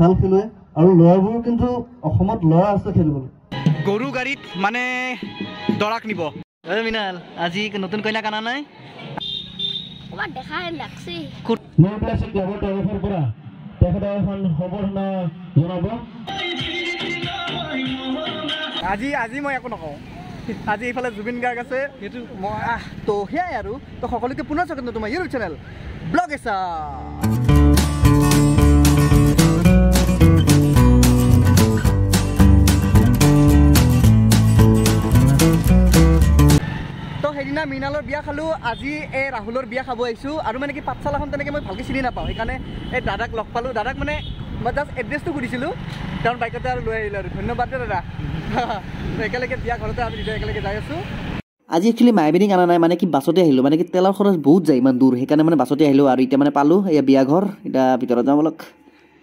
ভাল খেলুৱৈ আৰু ল'ৰাবোৰ কিন্তু অসমত ল'ৰা আছে খেলিবলৈ গৰু গাড়ীত মানে দৰাক নিব মিনাল আজি নতুন কইনা কানা নাই ক'ৰবাত দেখাই লাগছে মোৰ ক্লাছিক ক্লাবৰ তৰফৰ পৰা তেখেতে এখন সম্বৰ্ধনা জনাব আজি মই একো নকওঁ আজি এইফালে জুবিন গাৰ্গ আছে সেইটো মই তো সেয়াই আৰু তো সকলোকে পুনৰ স্বাগতম তোমাৰ ইউটিউব চেনেল ব্লগেছা সেইদিনা মৃণালৰ বিয়া খালোঁ আজি এই ৰাহুলৰ বিয়া খাব আহিছোঁ আৰু মানে কি পাঠশালাখন তেনেকৈ মই ভালকৈ চিনি নাপাওঁ সেইকাৰণে এই দাদাক লগ পালোঁ দাদাক মানে মই জাষ্ট এড্ৰেছটো সুধিছিলোঁ তেওঁৰ বাইকতে আৰু লৈ আহিলোঁ আৰু ধন্যবাদ দাদা একেলগে বিয়া ঘৰতে আমি দুটা একেলগে যাই আছোঁ আজি একচুৱেলি মায়াবিনী কানা নাই মানে কি বাছতে আহিলোঁ মানে কি তেলৰ খৰচ বহুত যায় ইমান দূৰ সেইকাৰণে মানে বাছতে আহিলোঁ আৰু এতিয়া মানে পালোঁ এয়া বিয়া ঘৰ এতিয়া ভিতৰত যাওঁ বলক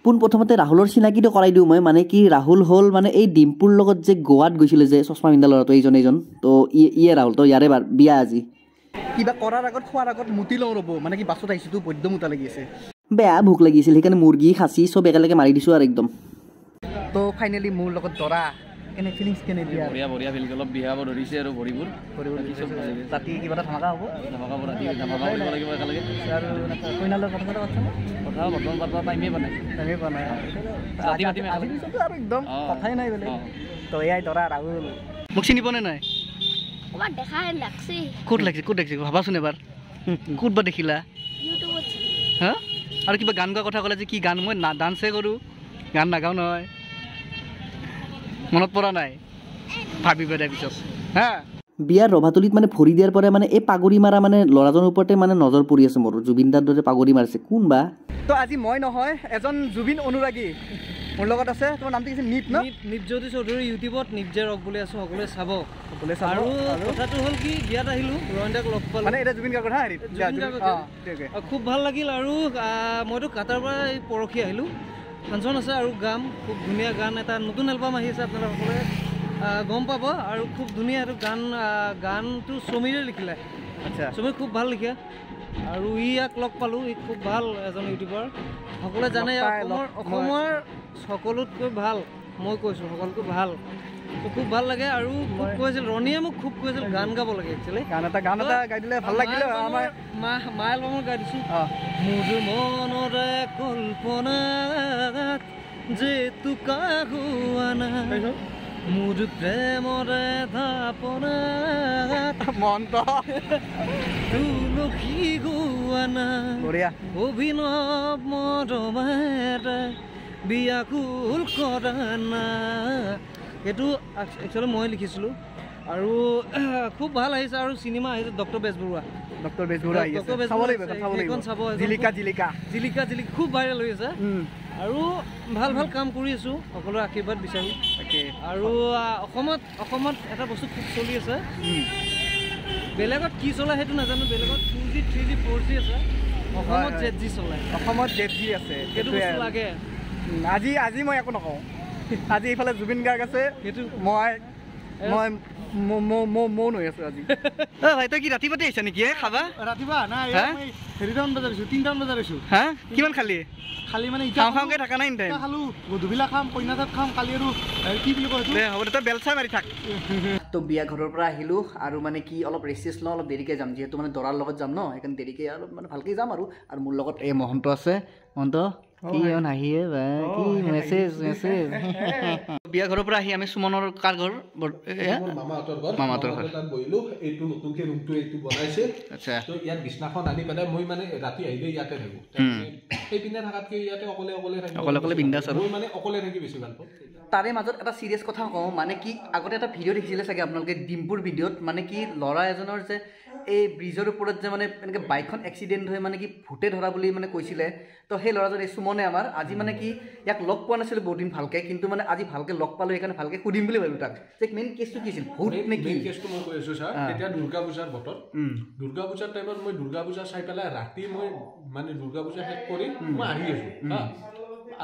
পোনপ্ৰথমতে ৰাহুলৰ চিনাকিটো কৰাই দিওঁ মই মানে কি ৰাহুল হ'ল মানে এই ডিম্পুৰ লগত যে গোৱাত গৈছিলে যে চশমা পিন্ধা ল'ৰাটো এইজন তো ইয়ে ৰাহুল তো ইয়াৰে বিয়া আজি কিবা কৰাৰ আগত খোৱাৰ আগত মুতি লওঁ ৰ'ব মানে কি বাছত আহিছোঁ তো বৈদ্য মুতা লাগি আছে বেয়া ভোক লাগিছিল সেইকাৰণে মুৰ্গী খাচী চব একেলগে মাৰি দিছোঁ আৰু একদম তো ফাইনেলি মোৰ লগত দৰা কেনে ফিলিংছ কেনে দিয়া বঢ়িয়া ফিল অলপ বিয়া হ'ব ধৰিছে আৰু ভৰিবোৰ ৰাতি কিবা এটা ধামাকা হ'ব ৰাতি ধামাকা কৰিব লাগিব একেলগে আৰু কইনালৰ কথা বৰ্তমান পাতিব টাইমেই পোৱা নাই আৰু একদম কথাই নাই বোলে তো এয়াই দৰা ৰাহুল মোক চিনি পোৱা নাই ক'ৰবাত দেখাই লাগছে ক'ত লাগিছে ভাবাচোন এবাৰ ক'ত বা দেখিলা ইউটিউবত হা আৰু কিবা গান গোৱা কথা ক'লে যে কি গান মই ডান্সে কৰোঁ গান নাগাওঁ নহয় মনত পৰা নাই ভাবিব তাৰ পিছত হা বিয়াৰ ৰভাতলিত মানে ভৰি দিয়াৰ পৰা মানে এই পাগুৰি মাৰা মানে ল'ৰাজনৰ ওপৰতে মানে নজৰ পৰি আছে মোৰ জুবিন দাৰ দৰে পাগুৰি মাৰিছে কোন বা তো আজি মই নহয় এজন জুবিন অনুৰাগী মোৰ লগত আছে তোমাৰ নামটো কি নিপজ্যোতি চৌধুৰী ইউটিউবত নিপজে ৰক বুলি আছোঁ সকলোৱে চাব আৰু কথাটো হ'ল কি বিয়াত আহিলোঁ ৰয়নদাক লগ পালোঁ মানে এতিয়া জুবিন গাৰ্গৰ খুব ভাল লাগিল আৰু মইতো কাটাৰ পৰা এই পৰহি আহিলোঁ ফাংচন আছে আৰু গাম খুব ধুনীয়া গান এটা নতুন এলবাম আহি আছে আপোনালোকে সকলোৱে গম পাব আৰু খুব ধুনীয়া এইটো গানটো সমীৰে লিখিলে আচ্ছা সমীৰ খুব ভাল লিখে আৰু ইয়াক লগ পালোঁ ই খুব ভাল এজন ইউটিউবাৰ সকলোৱে জানে অসমৰ সকলোতকৈ ভাল মই কৈছোঁ সকলোতকৈ ভাল খুব ভাল লাগে আৰু মোক কৈছিল ৰণীয়ে মোক খুব কৈছিল গান গাব লাগে একচুৱেলি গান এটা গাই দিলে ভাল লাগিলে আমাৰ মা এলবামত গাই দিছোঁ মোৰ মনৰে কল্পনাত যে তোকা হোৱা নাই মোৰ প্ৰেমৰে ধাপনাত মন্ত তুলসী গোৱা নাই অভিনৱ মৰমেৰে বিয়াকুল কৰা নাই এইটো একচুৱেলি মই লিখিছিলোঁ আৰু খুব ভাল আহিছে আৰু চিনেমা আহিছে ডক্টৰ বেজবৰুৱা জিলিকা খুব ভাইৰেল হৈ আছে আৰু ভাল কাম কৰি আছোঁ সকলোৰে আশীৰ্বাদ বিচাৰোঁ আৰু অসমত এটা বস্তু খুব চলি আছে বেলেগত কি চলে সেইটো নাজানো বেলেগত 2G 3G 4G আছে অসমত ZG চলায় অসমত ZG আছে সেইটো বস্তু লাগে আজি মই একো নকওঁ আজি এইফালে জুবিন গাৰ্গ আছে সেইটো মই মৌন হৈ আছোঁ আজি ভাই তই কি ৰাতিপুৱাতে আহিছা নেকি খাবা ৰাতিপুৱা নাই হেৰিটামান বজাত আহিছোঁ 3টামান বজাত আহিছোঁ হা কিমান খালি মানে খাওঁকৈ থকা নাই খালোঁ গধূলা খাম কইনাঘাট খাম কালি আৰু কি বুলি কয় হ'ব তই বেলচাই মাৰি থাক তো বিয়া ঘৰৰ পৰা আহিলোঁ আৰু মানে কি অলপ ৰেষ্ট লওঁ অলপ দেৰিকৈ যাম যিহেতু মানে দৰাৰ লগত যাম ন সেইকাৰণে দেৰিকৈ অলপ মানে ভালকৈ যাম আৰু মোৰ লগত এই মহন্ত আছে মহন্ত কি নাহিয়ে বা কি মেছেজ বিয়া ঘৰৰ পৰা আহি আমি সুমনৰ কাৰ ঘৰ মামাহঁতৰ ঘৰ তাত বহিলোঁ এইটো নতুনকৈ ৰুমটো এইটো বনাইছে আচ্ছা তো ইয়াত বিছনাখন আনি পেলাই মই মানে ৰাতি আহিলে ইয়াতে থাকোঁ সেইপিনে থকাতকৈ ইয়াতে অকলে বিন্দাছ আৰু মই মানে অকলে থাকি বেছি ভাল পাওঁ তাৰে মাজত এটা চিৰিয়াছ কথা কওঁ মানে কি আগতে এটা ভিডিঅ' দেখিছিলে চাগে আপোনালোকে ডিম্পুৰ ভিডিঅ'ত মানে কি ল'ৰা এজনৰ যে এই ব্ৰিজৰ ওপৰত যে মানে এনেকৈ বাইকখন এক্সিডেণ্ট হৈ মানে কি ভূতে ধৰা বুলি মানে কৈছিলে তো সেই ল'ৰাজন এই সুমনে আমাৰ আজি মানে কি ইয়াক লগ পোৱা নাছিলোঁ বহুত দিন ভালকৈ কিন্তু মানে আজি ভালকৈ লগ পালোঁ সেইকাৰণে ভালকৈ সুধিম বুলি ভাবিলোঁ তাক যে মেইন কেছটো কি আছিল ভূত নে কি কেছটো মই কৈ আছোঁ ছাৰ তেতিয়া দুৰ্গা পূজাৰ বতৰ দুৰ্গা পূজাৰ টাইমত মই দুৰ্গা পূজা চাই পেলাই ৰাতি মই মানে দুৰ্গা পূজা শেষ কৰি মই আহি আছোঁ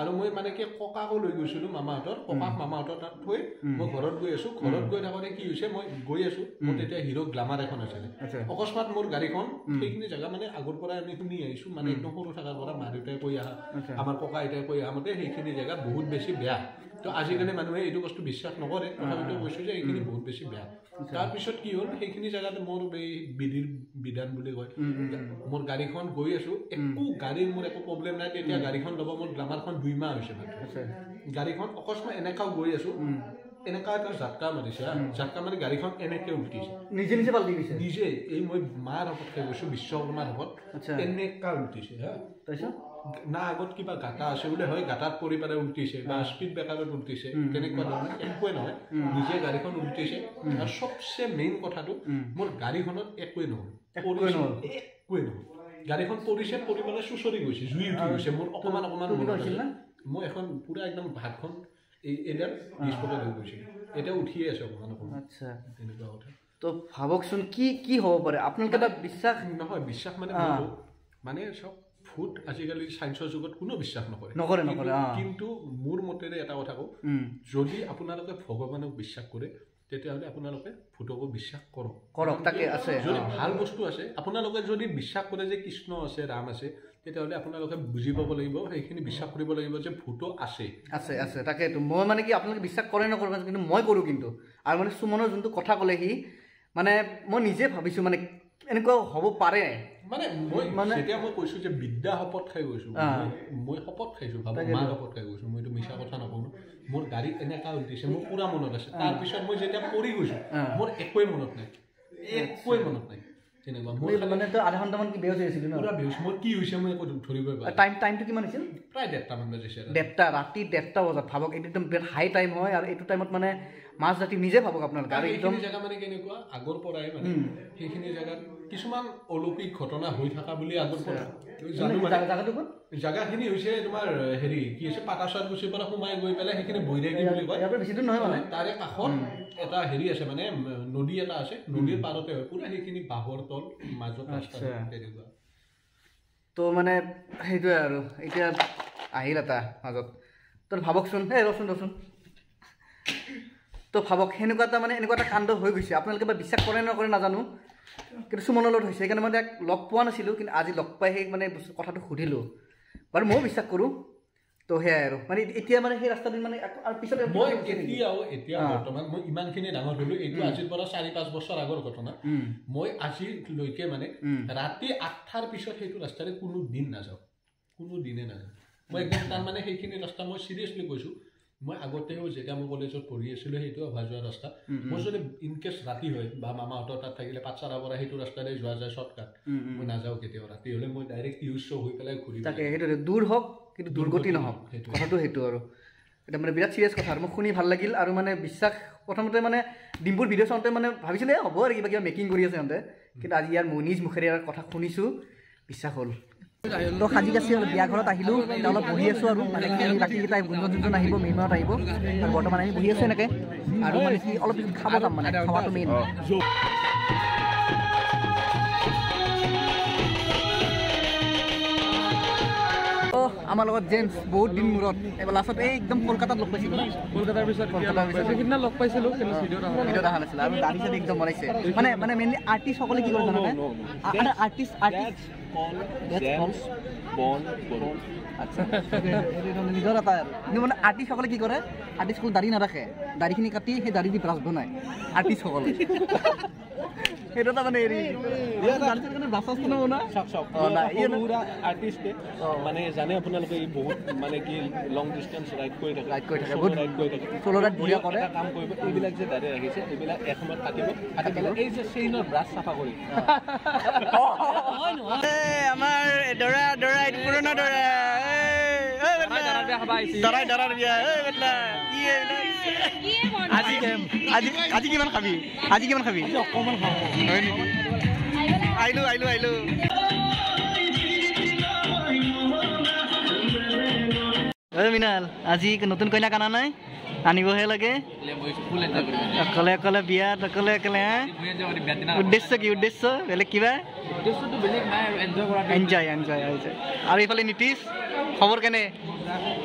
আৰু মই মানে কি ককাকো লৈ গৈছিলোঁ মামাহঁতৰ ককাক মামাহঁতৰ তাত থৈ মই ঘৰত গৈ আছোঁ ঘৰত গৈ থাকোঁতে কি হৈছে মই গৈ আছোঁ মোৰ তেতিয়া হিৰ' গ্লামাৰ এখন আছিলে অকস্মাত মোৰ গাড়ীখন সেইখিনি জেগা মানে আগৰ পৰা আমি শুনি আহিছোঁ মানে একদম সৰু থকাৰ পৰা মা দেউতাই কৈ আহা আমাৰ ককা আইতাই কৈ অহা মতে সেইখিনি জেগা বহুত বেছি বেয়া তো আজিকালি মানুহে এইটো বস্তু বিশ্বাস নকৰে তথাপিতো কৈছোঁ যে এইখিনি বহুত বেছি বেয়া তাৰপিছত কি হ'ল সেইখিনি জেগাতে মোৰ এই বিধান বুলি কয় মোৰ গাড়ীখন গৈ আছোঁ একো গাড়ীৰ মোৰ একো প্ৰব্লেম নাই তেতিয়া গাড়ীখন ল'ব মোৰ গ্লামাৰখন 2 মাহ হৈছে মাত্ৰ গাড়ীখন অকস্মাত এনেকাও গৈ আছোঁ এনেকা এটা ঝাটকা মাৰিছে ঝাটকা মাৰি গাড়ীখন এনেকৈ উল্টিছে নিজে নিজে পাল্টি গৈছে নিজে এই মই মাৰ আগত খাই গৈছোঁ বিশ্বকৰ্মাৰ আগত এনেকা উল্টিছে তাৰপিছত না আগত কিবা গাঁটা আছে বোলে হয় গাঁটাত পৰি পেলাই উল্টিছে বা স্পীড ব্ৰেকাৰত উল্টিছে তেনেকুৱা ধৰণে একোৱে নহয় নিজে গাড়ীখন উল্টিছে আৰু চবচে মেইন কথাটো মোৰ গাড়ীখনত একোৱে নহয় একোৱে নহয় গাড়ীখন পৰিছে পৰি পেলাই চুচৰি গৈছে জুই উঠি গৈছে মোৰ অকণমান মই এখন পুৰা একদম ভাতখন এইডাল ডিছপটত হৈ গৈছিল এতিয়া উঠিয়ে আছে অকণমান আচ্ছা তেনেকুৱা কথা তো ভাবকচোন কি হ'ব পাৰে আপোনালোকে এটা বিশ্বাস নহয় বিশ্বাস মানে চব ফুড আজিকালি চায়েন্সৰ যুগত কোনো বিশ্বাস নকৰে কিন্তু মোৰ মতেৰে এটা কথা কওঁ যদি আপোনালোকে ভগৱানক বিশ্বাস কৰে তেতিয়াহ'লে আপোনালোকে ভূতকো বিশ্বাস কৰক তাকে আছে যদি ভাল বস্তু আছে আপোনালোকে যদি বিশ্বাস কৰে যে কৃষ্ণ আছে ৰাম আছে তেতিয়াহ'লে আপোনালোকে বুজি পাব লাগিব সেইখিনি বিশ্বাস কৰিব লাগিব যে ভূত আছে তাকেতো মই মানে কি আপোনালোকে বিশ্বাস কৰে নকৰে কিন্তু মই কৰোঁ কিন্তু আৰু মানে সুমনৰ যোনটো কথা ক'লে সি মানে মই নিজে ভাবিছোঁ মানে এনেকুৱা হ'ব পাৰে মানে যেতিয়া মই কৈছোঁ যে বিদ্যা শপত খাই গৈছোঁ মই শপত খাইছোঁ ভাবো মা শপত খাই গৈছোঁ মই এইটো মিছা কথা নকওঁ মোৰ গাড়ী এনেকা উল্টিছে মোৰ পুৰা মনত আছে তাৰপিছত মই যেতিয়া পৰি গৈছোঁ মোৰ একোৱেই মনত নাই তেনেকুৱা মই মানে তো আধা ঘণ্টামান কি বেহচ হৈছিল পুৰা বেহচ মোৰ কি হৈছে মই একো ধৰিবই পৰা টাইমটো কিমান হৈছিল প্ৰায় 1:30 মান বাজিছে ৰাতি 1:30 বজাত ভাবক একদম বিৰাট হাই টাইম হয় আৰু এইটো টাইমত মানে মাছ ৰাতি নিজে ভাবক আপোনালোকে আৰু একদম জেগা মানে কেনেকুৱা আগৰ পৰাই মানে সেইখিনি জেগাত কিছুমান অলৌকিক ঘটনা হৈ থকা বুলি আগৰ পৰা জাগাখিনি হৈছে তোমাৰ হেৰি কি হৈছে পাটাচাৰকুচিৰ পৰা সোমাই গৈ পেলাই সেইখিনি বৈৰাগী বুলি কয় বেছি দূৰ নহয় মানে তাৰে কাষত এটা হেৰি আছে মানে নদী এটা আছে নদীৰ পাৰতে হয় পুৰা সেইখিনি বাঁহৰ তল মাজত ৰাস্তা তেনেকুৱা তো মানে সেইটোৱে আৰু এতিয়া আহিল এটা মাজত তো ভাবকচোন ৰচোন তো ভাবক সেনেকুৱা এটা মানে এনেকুৱা এটা কাণ্ড হৈ গৈছে আপোনালোকে বা বিশ্বাস কৰে নকৰে নাজানো কিন্তু সুমনৰ লগত হৈছে সেইকাৰণে মই তাক লগ পোৱা নাছিলোঁ কিন্তু আজি লগ পাই সেই মানে কথাটো সুধিলোঁ বাৰু ময়ো বিশ্বাস কৰোঁ তো সেয়াই আৰু মানে এতিয়া মানে সেই ৰাস্তাটো মানে আৰু পিছত মই এতিয়া বৰ্তমান মই ইমানখিনি ডাঙৰ হ'লোঁ এইটো আজিৰ পৰা 4-5 বছৰ আগৰ ঘটনা মই আজিলৈকে মানে ৰাতি 8টাৰ পিছত সেইটো ৰাস্তাৰে কোনো দিনে নাযাওঁ মই একদম তাৰমানে সেইখিনি ৰাস্তা মই চিৰিয়াছলি কৈছোঁ মই আগতেও যেতিয়া মই কলেজত পঢ়ি আছিলোঁ সেইটো অহা যোৱা ৰাস্তা মই যদি ইনকেছ ৰাতি হয় বা মামাহঁতৰ তাত থাকিলে পাঠশালাৰ পৰা সেইটো ৰাস্তাৰে যোৱা যায় শ্বৰ্টকাট মই নাযাওঁ কেতিয়াও ৰাতি হ'লে মই ডাইৰেক্ট ইউজ হৈ পেলাই ঘূৰি তাকে সেইটো দূৰ হওক কিন্তু দুৰ্গতি নহওক কথাটো সেইটো আৰু এটা মানে বিৰাট চিৰিয়াছ কথা আৰু মোক শুনি ভাল লাগিল আৰু মানে বিশ্বাস প্ৰথমতে মানে ডিম্পুৰ ভিডিঅ' চাওঁতে মানে ভাবিছিলে হ'ব আৰু কিবা মেকিং কৰি আছে সিহঁতে কিন্তু আজি ইয়াৰ নিজ মুখেৰে ইয়াৰ কথা শুনিছোঁ বিশ্বাস হ'ল তো সাজি কাচি বিয়া ঘৰত আহিলোঁ এতিয়া অলপ বহি আছোঁ আৰু মানে বাকীকেইটা যোনজন আহিব মেইনত আহিব আৰু বৰ্তমান আমি বহি আছোঁ এনেকৈ আৰু মানে কি অলপ পিছত খাব যাম মানে খাৱাটো মেইন আমাৰ লগত জেমছ বহুত দিন মূৰত এবাৰ লাষ্টত এই একদম কলকাতাত লগ পাইছিলোঁ কলকাতাৰ পিছত সেইদিনা লগ পাইছিলোঁ কিন্তু ভিডিঅ'ত অহা নাছিলে আৰু দাড়ি চাড়ি একদম বনাইছে মানে মেইনলি আৰ্টিষ্টসকলে কি কৰে জানানে আৰ্টিষ্ট নিজৰ এটা কিন্তু মানে আৰ্টিষ্টসকলে কি কৰে আৰ্টিষ্টসকলে দাড়ি নাৰাখে দাড়িখিনি কাটি সেই দাড়ি দি ব্ৰাছ বনায় আৰ্টিষ্টসকলে সেইটো এটা মানে হেৰি আৰ্টিষ্টে মানে জানে আপোনালোকে বহুত মানে কি লং ডিষ্টেঞ্চ ৰাইড কৰি থাকে কাম কৰিব এইবিলাক যে দাঁড়িয়ে ৰাখিছে এইবিলাক এসময়ত কাটিব এই যে চেইনৰ ব্ৰাছ চাফা কৰি আমাৰ দৰা এইটো পুৰণা দৰা আজি কিমান খাবি অকণমান খাওঁ আহিলোঁ মিনাল আজি নতুন কইনাক আনা নাই আনিবহে লাগে অকলে বিয়াত অকলে উদ্দেশ্য বেলেগ কিবা এনজয় আৰু এইফালে নীতিশ খবৰ কেনে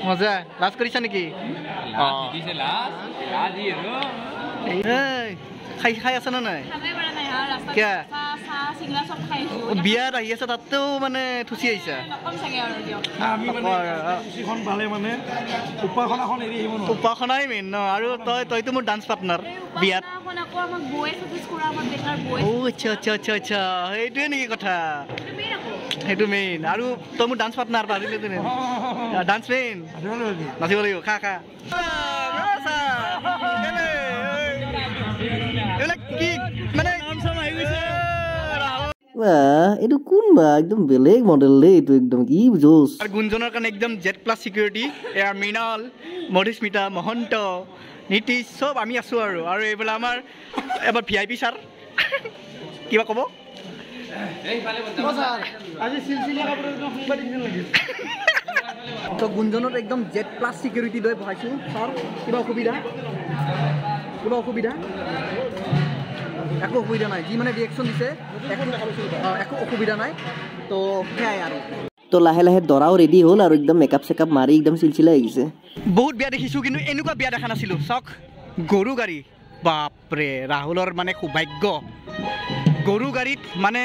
মজা লাজ কৰিছা নেকি খাই খাই আছে না নাই কিয় বিয়াত আহি আছে তাতেও মানে থুচি আহিছা উপাসনাই মেইন ন আৰু তইতো মোৰ ডান্স পাৰ্টনাৰ বিয়াত আচ্ছা আচ্ছা আচ্ছা আচ্ছা সেইটোৱে নেকি কথা সেইটো মেইন আৰু তই মোৰ ডান্স পাৰ্টনাৰ পাৰিলে ডান্স মেইন নাচিব লাগিব খা খা এইটো কোন বা একদম বেলেগ মডেল দেই এইটো একদম কি জোচ গুঞ্জনৰ কাৰণে একদম জেড প্লাছ চিকিউৰিটি এয়া মৃণাল মধুস্মিতা মহন্ত নীতিশ চব আমি আছোঁ আৰু এইফালে আমাৰ এবাৰ VIP ছাৰ কিবা ক'ব তো গুঞ্জনত একদম জেড প্লাছ চিকিউৰিটি লৈ বহাইছোঁ ছাৰ কিবা অসুবিধা একো অসুবিধা নাই যি মানে ৰিয়েকশ্যন দিছে একো অসুবিধা নাই তো সেয়াই আৰু তো লাহে লাহে দৰাও ৰেডি হ'ল আৰু একদম মেকআপ চেকআপ মাৰি একদম চিলচিলা হৈ গৈছে বহুত বিয়া দেখিছোঁ কিন্তু এনেকুৱা বিয়া দেখা নাছিলোঁ চাওক গৰু গাড়ী বাপৰে ৰাহুলৰ মানে সৌভাগ্য গৰু গাড়ীত মানে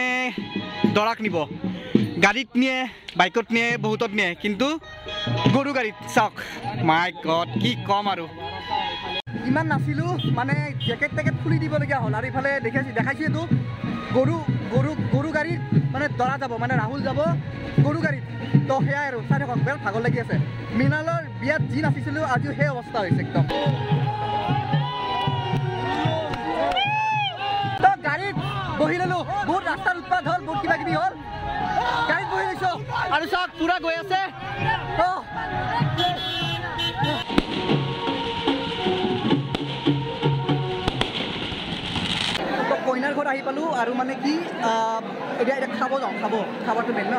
দৰাক নিব গাড়ীত নিয়ে বাইকত নিয়ে বহুতত নিয়ে কিন্তু গৰু গাড়ীত চাওক মাই গড কি ক'ম আৰু ইমান নাছিলোঁ মানে জেকেট টেকেট খুলি দিবলগীয়া হ'ল আৰু ইফালে দেখাইছোঁ এইটো গৰু গাড়ীত মানে দৰা যাব মানে ৰাহুল যাব গৰু গাড়ীত তো সেয়াই আৰু চাই থাকক বেয়া ভাগৰ লাগি আছে মৃণালৰ বিয়াত যি নাচিছিলোঁ আজিও সেই অৱস্থা হৈছে একদম তো গাড়ীত বহি ল'লোঁ বহুত ৰাস্তাৰ উৎপাত হ'ল বহুত কিবা কিবি হ'ল গাড়ীত বহি লৈছোঁ আৰু চাওক পূৰা গৈ আছে কইনাৰ ঘৰত আহি পালোঁ আৰু মানে কি এতিয়া খাব যাওঁ খাবাটো মেইন ন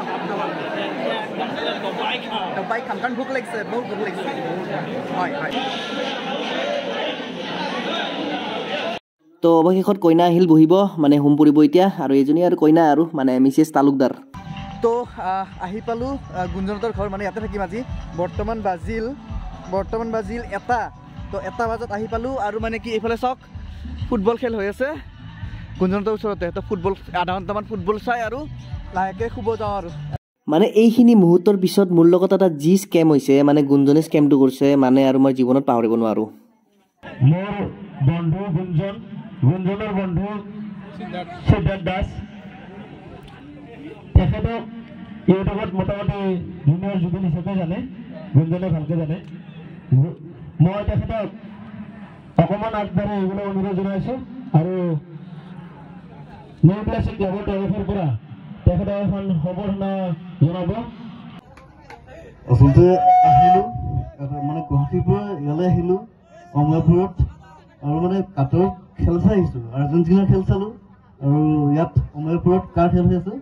দবাই খাম কাৰণ ভোক লাগিছে বহুত ভোক লাগিছে হয় তো অৱশেষত কইনা আহিল বহিব মানে হোম পৰিব এতিয়া আৰু এইজনী আৰু কইনা আৰু মানে মিছেছ তালুকদাৰ তো আহি পালোঁ গুঞ্জনহঁতৰ ঘৰ মানে ইয়াতে থাকিম আজি বৰ্তমান বাজিল এটা তো 1 বজাত আহি পালোঁ আৰু মানে কি এইফালে চাওক ফুটবল খেল হৈ আছে গুঞ্জনহঁতৰ ওচৰতে তো ফুটবল আধা ঘণ্টামান ফুটবল চাই আৰু লাহেকৈ শুব যাওঁ আৰু মানে এইখিনি মুহূৰ্তৰ পিছত মোৰ লগত এটা যি স্কেম হৈছে মানে গুঞ্জনে স্কেমটো কৰিছে মানে আৰু মই জীৱনত পাহৰিব নোৱাৰোঁ মোৰ বন্ধু গুঞ্জনৰ বন্ধু সিদ্ধাৰ্থ দাস তেখেতক ইউটিউবত মোটামুটি জুনিয়ৰ জুবিন হিচাপে জানে গুঞ্জনে ভালকৈ জানে মই তেখেতক অকণমান আগবাঢ়ি এইবিলাক অনুৰোধ জনাইছোঁ আৰু নিউ ক্লাছিক ক্লাবৰ তৰফৰ পৰা তেখেতক এখন সম্বৰ্ধনা জনাব আচলতে আহিলোঁ মানে গুৱাহাটীৰ পৰা ইয়ালৈ আহিলোঁ অমলাপুৰত আৰু মানে কাটৰ খেল চাই আহিছোঁ আৰ্জেণ্টিনাৰ খেল চালোঁ আৰু ইয়াত অমলাপুৰত কাৰ খেল হৈছে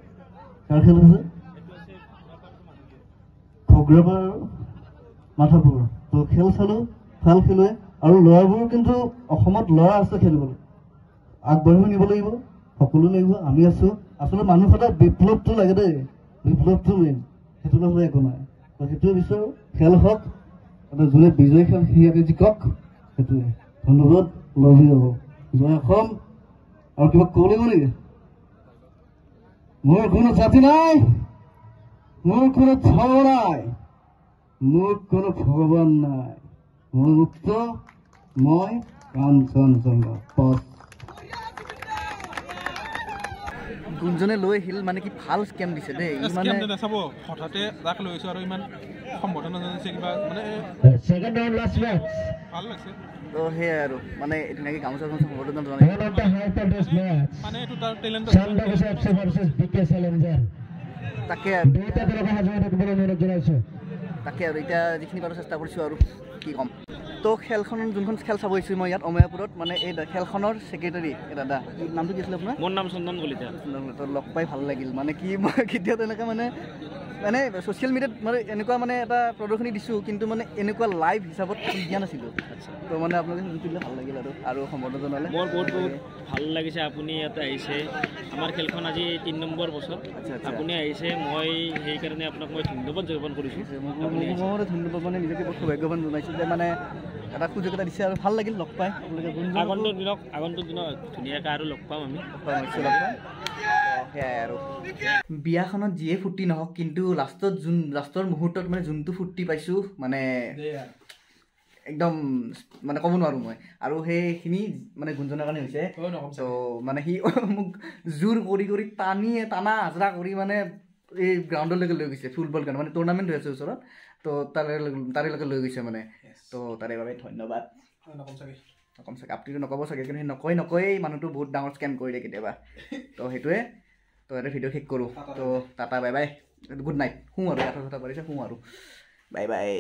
খগ্ৰাপাৰ আৰু মাথাপুৰ তো খেল চালোঁ ভাল খেলুৱৈ আৰু ল'ৰাবোৰ কিন্তু অসমত ল'ৰা আছে খেলিবলৈ আগবাঢ়িও নিব লাগিব সকলো লাগিব আমি আছোঁ আচলতে মানুহ সদায় বিপ্লৱটো লাগে দেই বিপ্লৱটো মেইন সেইটো নহ'লে একো নাই তো সেইটোৱে বিচাৰোঁ খেল হওক যোনে বিজয়ী খেল সিহঁতে জিকক সেইটোৱে ধন্যবাদ লভি হ'ব জয় অসম আৰু কিবা ক'ব লাগিব নেকি মোৰ কোনো জাতি নাই মোৰ কোনো ধৰ্ম নাই মোৰ কোনো ভগৱান নাই মই মুক্ত মই কাঞ্চনজংঘা গুঞ্জনে লৈ আহিল মানে কি ভাল স্কেম দিছে দেই মানে চাব হঠাতে তাক লৈ আহিছোঁ আৰু ইমান সম্বোধনা জনাইছে কিবা মানে সেকেন্ড ৰাউন্ড লাষ্ট মেচ ভাল লাগিছে তো সেয়াই আৰু মানে ধুনীয়াকৈ গামোচা সম্বোধনা জনাইছে one of the high-purchase match মানে এইটো তাৰ talent Sandhya FC versus BK Challenger তাকে আৰু দুইটা দলকে হাজিৰা থাকিবলৈ অনুৰোধ জনাইছোঁ এতিয়া যিখিনি পাৰোঁ চেষ্টা কৰিছোঁ আৰু কি ক'ম তো খেলখন যোনখন খেল চাব আহিছোঁ মই ইয়াত অময়াপুৰত মানে এই খেলখনৰ ছেক্ৰেটাৰী এই দাদা নামটো কি আছিলে আপোনাৰ মোৰ নাম চন্দন কলিতা তো লগ পাই ভাল লাগিল মানে কি মই কেতিয়াও তেনেকৈ মানে ছ'চিয়েল মিডিয়াত মানে এনেকুৱা মানে এটা প্ৰদৰ্শনী দিছোঁ কিন্তু মানে এনেকুৱা লাইভ হিচাপত দিয়া নাছিলোঁ তো মানে আপোনালোকে শুনিলে ভাল লাগিল আৰু সম্বোধন জনালে মোৰ বহুত ভাল লাগিছে আপুনি ইয়াতে আহিছে আমাৰ খেলখন আজি 3 নম্বৰ বছৰ আপুনি আহিছে মই সেইকাৰণে আপোনাক মই ধন্যবাদ জ্ঞাপন কৰিছোঁ মই ধন্যবাদ মানে নিজকে বহুত সৌভাগ্যৱান জনাইছোঁ যে মানে এটা সুযোগ এটা দিছে আৰু ভাল লাগিল লগ পাই আপোনালোকে আগন্তুক দিনত ধুনীয়াকৈ আৰু লগ পাম আমি সেয়াই আৰু বিয়াখনত যিয়ে ফূৰ্তি নহওক কিন্তু লাষ্টৰ মুহূৰ্তত মানে যোনটো ফূৰ্তি পাইছোঁ মানে একদম মানে ক'ব নোৱাৰোঁ মই আৰু সেইখিনি মানে গুঞ্জনৰ কাৰণে হৈছে ত' মানে সি মোক জোৰ কৰি টানা হাজৰা কৰি মানে এই গ্ৰাউণ্ডলৈকে লৈ গৈছে ফুটবল কাৰণে মানে টুৰ্ণামেণ্ট হৈ আছে ওচৰত ত' তাৰেলৈকে লৈ গৈছে মানে ত' তাৰে বাবে ধন্যবাদ নকম চাগে আপুনিতো নক'ব চাগে কিন্তু সেই নকয়েই মানুহটো বহুত ডাঙৰ স্কেম কৰিলে কেতিয়াবা ত' সেইটোৱে ত' এটা ভিডিঅ' শেষ কৰোঁ ত' tata bye bye good night শুওঁ আৰু কথা পাৰিছে শুওঁ আৰু বাই বাই